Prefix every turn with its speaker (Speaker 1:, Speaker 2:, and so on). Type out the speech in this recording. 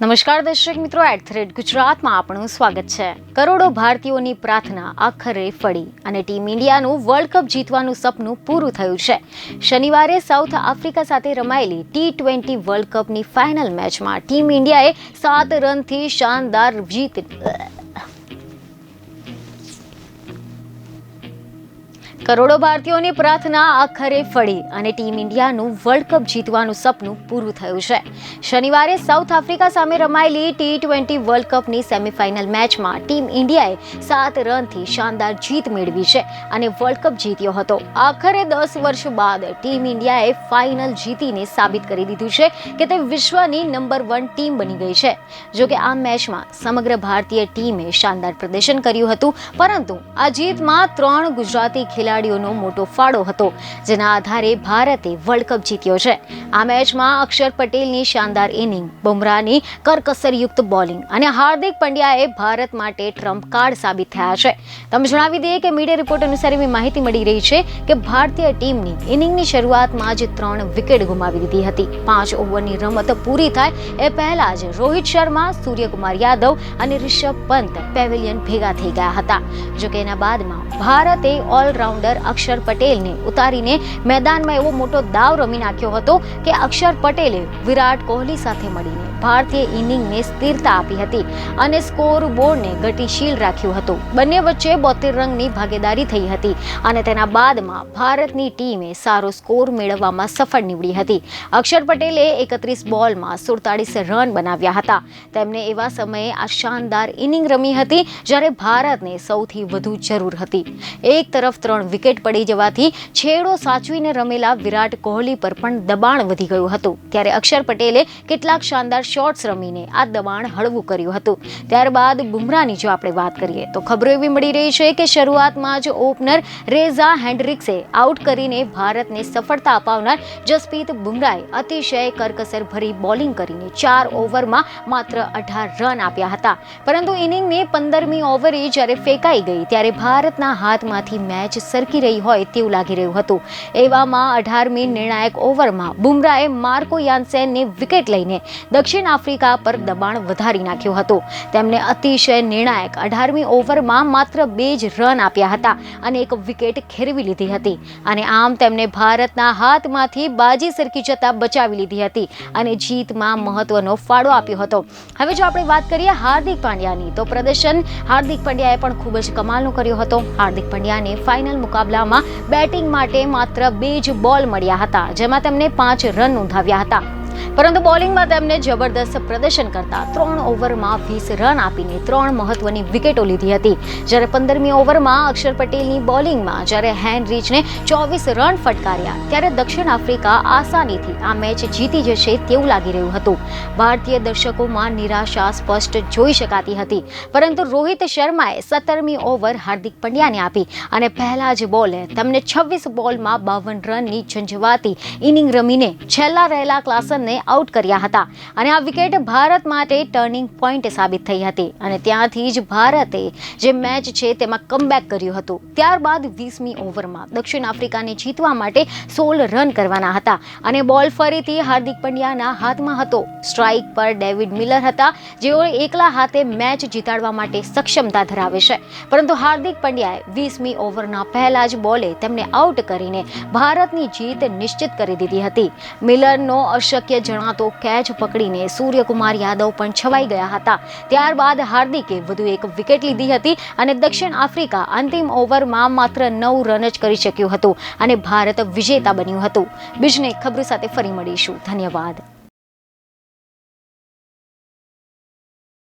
Speaker 1: નમસ્કાર દર્શક મિત્રો, @ગુજરાતમાં આપનું સ્વાગત છે। કરોડો ભારતીયોની પ્રાર્થના આખરે ફળી અને ટીમ ઇન્ડિયાનું વર્લ્ડ કપ જીતવાનું સપનું પૂરું થયું છે। શનિવારે સાઉથ આફ્રિકા સાથે રમાયેલી T20 વર્લ્ડ કપની ફાઇનલ મેચમાં ટીમ ઇન્ડિયાએ 7 રનથી શાનદાર જીત કરોડો ભારતીયોની પ્રાર્થના આખરે ફળી અને ટીમ ઇન્ડિયાનું વર્લ્ડ કપ જીતવાનું સપનું પૂરું થયું છે। શનિવારે સાઉથ આફ્રિકા સામે રમાયેલી T20 વર્લ્ડ કપની સેમીફાઇનલ મેચમાં ટીમ ઇન્ડિયાએ 7 રનથી શાનદાર જીત મેળવી છે અને વર્લ્ડ કપ જીત્યો હતો। આખરે 10 વર્ષ બાદ ટીમ ઇન્ડિયાએ ફાઇનલ જીતીને સાબિત કરી દીધું છે કે તે વિશ્વની નંબર 1 ટીમ બની ગઈ છે। જોકે આ મેચમાં સમગ્ર ભારતીય ટીમે શાનદાર પ્રદર્શન કર્યું હતું, પરંતુ આ જીતમાં 3 ગુજરાતી ખેલાડીઓનો મોટો ફાળો હતો, જેના આધારે ભારતે વર્લ્ડ કપ જીત્યો છે। આ મેચમાં અક્ષર પટેલની શાનદાર ઇનિંગ, બુમરાહની કરકસરયુક્ત બોલિંગ અને હાર્દિક પંડ્યાએ ભારત માટે ટ્રમ્પ કાર્ડ સાબિત થયા છે। તમે જણાવી દઈએ કે મીડિયા રિપોર્ટ અનુસાર એવી માહિતી મળી રહી છે કે ભારતીય ટીમની ઇનિંગની શરૂઆતમાં જ 3 વિકેટ ગુમાવી દીધી હતી। 5 ઓવરની રમત પૂરી થાય એ પહેલા જ રોહિત શર્મા, સૂર્યકુમાર યાદવ અને રિષભ પંત પેવેલિયન ભેગા થઈ ગયા હતા। જોકે એના બાદમાં ભારતે ઓલરાઉન્ડર અક્ષર પટેલને ઉતારીને મેદાનમાં એવો મોટો દાવ રમી નાખ્યો હતો કે અક્ષર પટેલે વિરાટ કોહલી સાથે મળીને ભારતીય ઇનિંગને સ્થિરતા આપી હતી અને સ્કોર બોર્ડને ગતિશીલ રાખ્યું હતું। બંને વચ્ચે 72 રનની ભાગીદારી થઈ હતી અને તેના બાદમાં ભારતની ટીમે સારો સ્કોર મેળવવામાં સફળ નીવડી હતી। અક્ષર પટેલે 31 બોલમાં 47 રન બનાવ્યા હતા। તેમને એવા સમયે આ શાનદાર ઇનિંગ રમી હતી જ્યારે ભારતને સૌથી વધુ જરૂર હતી। એક તરફ 3 વિકેટ પડી જવાથી છેડો સાચવીને રમેલા વિરાટ કોહલી પર પણ દબાણ વધી ગયું હતું, ત્યારે અક્ષર પટેલે કેટલાક શાનદાર શોટ્સ રમીને આ દબાણ હળવું કર્યું હતું। ત્યારબાદ બુમરાહની જો આપણે વાત કરીએ તો ખબરો એવી મળી રહી છે કે શરૂઆતમાં જ ઓપનર રેઝા હેન્ડ્રિક્સે આઉટ કરીને ભારતને સફળતા અપાવનાર જસપ્રીત બુમરાહે અતિશય કરકસર ભરી બોલિંગ કરીને 4 ઓવરમાં માત્ર 18 રન આપ્યા હતા, પરંતુ ઇનિંગની 15મી ઓવરે જ્યારે ફેંકાઈ ગઈ ત્યારે ભારતના હાથમાંથી મેચ સરકી રહી હોય તેવું લાગી રહ્યું હતું। એવામાં 18મી નિર્ણાયક ઓવરમાં બુમરાહે માર્કો યાન્સેનને વિકેટ લઈને દક્ષિણ આફ્રિકા પર દબાણ વધારી નાખ્યું હતું। તેમને અતિશય નિર્ણાયક 18મી ઓવરમાં માત્ર 2 જ રન આપ્યા હતા અને 1 વિકેટ ખેરવી લીધી હતી અને આમ તેમને ભારતના હાથમાંથી બાજી સરકી જતા બચાવી લીધી હતી અને જીતમાં મહત્વનો ફાળો આપ્યો હતો। હવે જો આપણે વાત કરીએ હાર્દિક પંડ્યાની, તો પ્રદર્શન હાર્દિક પંડ્યાએ પણ ખૂબ જ કમાલનું કર્યું હતું। હાર્દિક પંડ્યાને ફાઇનલ મુકાબલામાં બેટિંગ માટે માત્ર 2 જ બોલ મળ્યા હતા, જેમાં તેમને 5 રન નોંધાવ્યા હતા, પરંતુ બોલિંગમાં તેમને જબરદસ્ત પ્રદર્શન કરતા 3 ઓવરમાં 20 રન આપીને 3 મહત્વની વિકેટો લીધી હતી। જ્યારે 15મી ઓવરમાં અક્ષર પટેલની બોલિંગમાં જ્યારે હેનરીચને 24 રન ફટકાર્યા ત્યારે દક્ષિણ આફ્રિકા આસાનીથી આ મેચ જીતી જશે તેવું લાગી રહ્યું હતું। ભારતીય દર્શકોમાં નિરાશા સ્પષ્ટ જોઈ શકાતી હતી, પરંતુ રોહિત શર્માએ 17મી ઓવર હાર્દિક પંડ્યાને આપી અને પહેલા જ બોલે તેમને 26 બોલમાં 52 રનની ઝંઝવાતી ઇનિંગ રમીને છેલ્લા રહેલા ક્લાસનને આઉટ કર્યા હતા અને આ વિકેટ ભારત માટે ટર્નિંગ પોઈન્ટ સાબિત થઈ હતી અને ત્યાંથી જ ભારતે જે મેચ છે તેમાં કમબેક કર્યું હતું। ત્યારબાદ 20મી ઓવરમાં દક્ષિણ આફ્રિકાને જીતવા માટે 16 રન કરવાના હતા અને બોલ ફરીથી હાર્દિક પંડ્યાના હાથમાં હતો। સ્ટ્રાઇક પર ડેવિડ મિલર હતા, જેઓ એકલા હાથે મેચ જીતાડવા માટે સક્ષમતા ધરાવે છે, પરંતુ હાર્દિક પંડ્યાએ 20મી ઓવરના પહેલા જ બોલે તેમને આઉટ કરીને ભારતની જીત નિશ્ચિત કરી દીધી હતી। મિલરનો અશક્ય જણાતો કેચ પકડીને સૂર્યકુમાર યાદવ પણ છવાઈ ગયા હતા। ત્યારબાદ હાર્દિકે વધુ 1 વિકેટ લીધી હતી અને દક્ષિણ આફ્રિકા અંતિમ ઓવરમાં માત્ર 9 રન જ કરી શક્યું હતું અને ભારત વિજેતા બન્યું હતું। બીજને ખબર સાથે ફરી મળીશું। ધન્યવાદ।